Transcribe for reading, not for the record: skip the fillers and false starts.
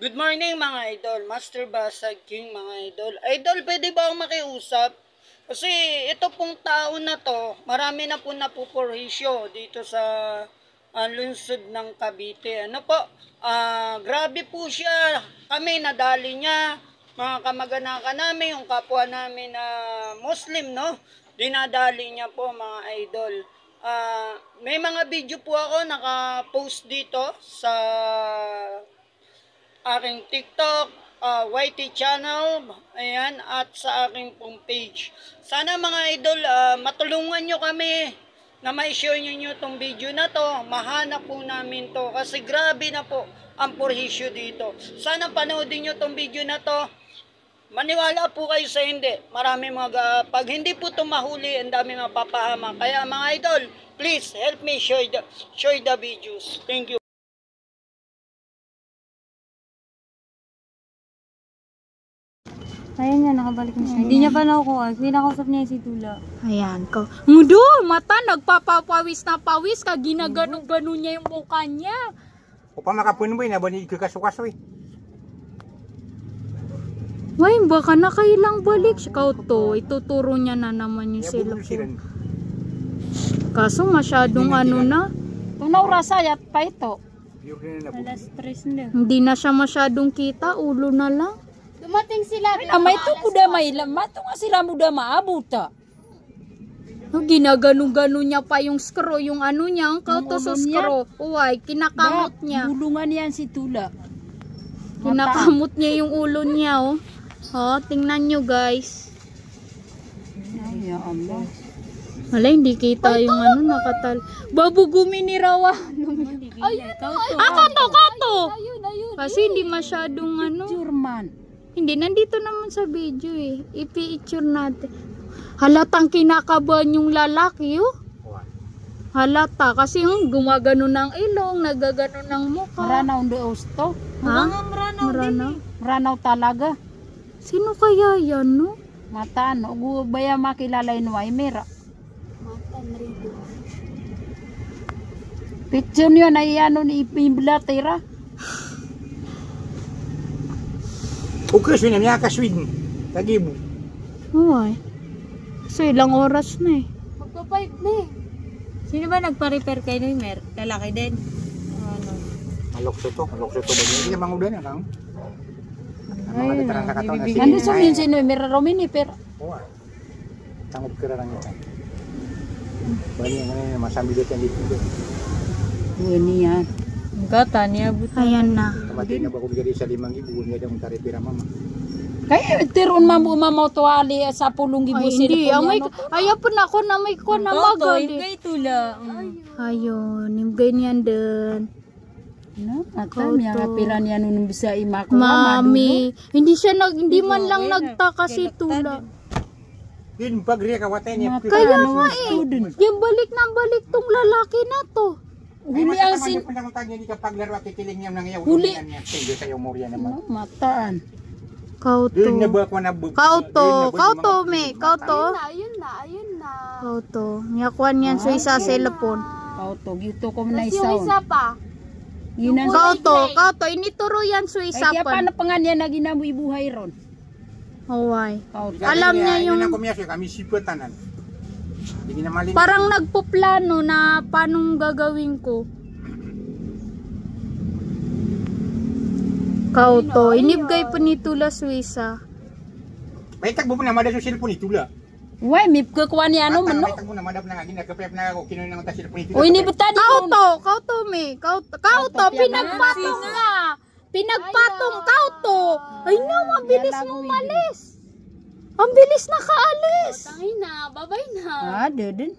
Good morning mga idol, Master Basag King mga idol. Idol, pwede ba akong makiusap? Kasi ito pong tao na to, marami na po napupurisyo dito sa lungsod ng Cavite. Ano po, grabe po siya, kami nadali niya, mga kamag-anakan namin, yung kapwa namin na Muslim, no? Dinadali niya po mga idol. May mga video po ako naka-post dito sa aking TikTok, YT channel, ayan, at sa aking pong page. Sana mga idol, matulungan nyo kami na ma-share nyo itong video na to. Mahanap po namin to kasi grabe na po ang porhisyo dito. Sana panoodin nyo itong video na to. Maniwala po kayo sa hindi. Marami pag hindi po ito mahuli, ang dami mapapahama. Kaya mga idol, please help me share the videos. Thank you. Ayan nga, nakabalik na siya. Hindi niya pa nakukuha. Pinakausap niya si Tula. Ayan ko. Mudo, mata, nagpapawis na pawis ka. Ginagano-gano niya yung mukha niya. O pa makapunboy na ba ni kasukaso eh. Way, baka nakailang balik. Ikaw to, ituturo niya na naman yung cellphone. Kaso masyadong ano na. Kung naurasayat pa ito. Alas 3 na. Hindi na siya masyadong kita. Ulo na lang. Dumating sila. May to kuda may lamat. Ito nga sila muda maabuta. Ginagano-gano niya pa yung screw. Yung ano niya. Ang kauto sa screw. Uway, kinakamot niya. Bulungan yan si Tula. Kinakamot niya yung ulo niya, oh. Oh, tingnan nyo, guys. Ay, ya Allah. Wala, hindi kita yung ano, nakatal. Babugumi ni Rawa. Ayun, Kato! Kasi hindi masyadong ano. German. Hindi, nandito naman sa video eh. I-picture natin. Halatang kinakabahan yung lalaki, oh. Halata. Kasi yung gumagano ng ilong, nagagano ng mukha. Maranaw do osto. Ha? Maranaw. Maranaw talaga. Sino kaya yan, no? Mata, no? Baya makilala yun, Waimira. Picture nyo na iano ni Ipiblatera. Okay, swin niya ka Sweden. Tagibo. Uy. So, ilang oras na eh. Magpa-5 na eh. Sino ba nagpa-repair kay Mer? Lalaki din. Ano? Malokso to ba? Hindi naman udan na kang. Mga veteran sa katawan. Ando sumin si Mira Romini pero. Oo. Tangop kira lang ito. Bali nga masami dito dito. Ini yan. Gata niya buta. Ayan na. Kamati na ba ko bigay sa 5,000 niya daw tari pira mama. Kaya tiron mamaw tuwali sa 10,000 sila. Hindi, ayaw po na ako na may ko na magali. Imgay tula. Ayun, imgay niyan din. No, ata miya nga pira niya nung bisa imako. Mami, hindi man lang nagtaka si Tula. Din pagriya ka watay niya. Kaya nga eh, yung balik ng balik tong lalaki na to. Huli ang sin tanya di ka paglaro at kikiling niya nang iyaw. Huli. Tinggo sa iyo Moria naman. Mataan. Kauto. Kauto, me. Kauto. Ayun na. Kauto. Nyakuan yan sa isa cellphone. Kauto, gito ko na Tapos yung isa pa. Kauto. Inituro yan sa isa Ay, pa. paano pa nga niya na ginamoy buhay ron? Huway. Kauto. Alam niya yung... Kami sipatanan. Hindi na malin. Parang nagpoplano na paanong gagawin ko. Kauto. Inibgay pa ni Tula Suisa. May tagbo po na madal yung cellphone ni Tula. Uy, may kakuha niya ano man no? May tagbo na madal na ginagapayap na ako kinuha ng cellphone ni Tula. Uy, ni butadi mo. Kauto, me. Kauto, pinagpatong na. Pinagpatong, kauto. Ay no, ang bilis mo umalis. Ang bilis na kaalis. Tangin na, babay na. Deden.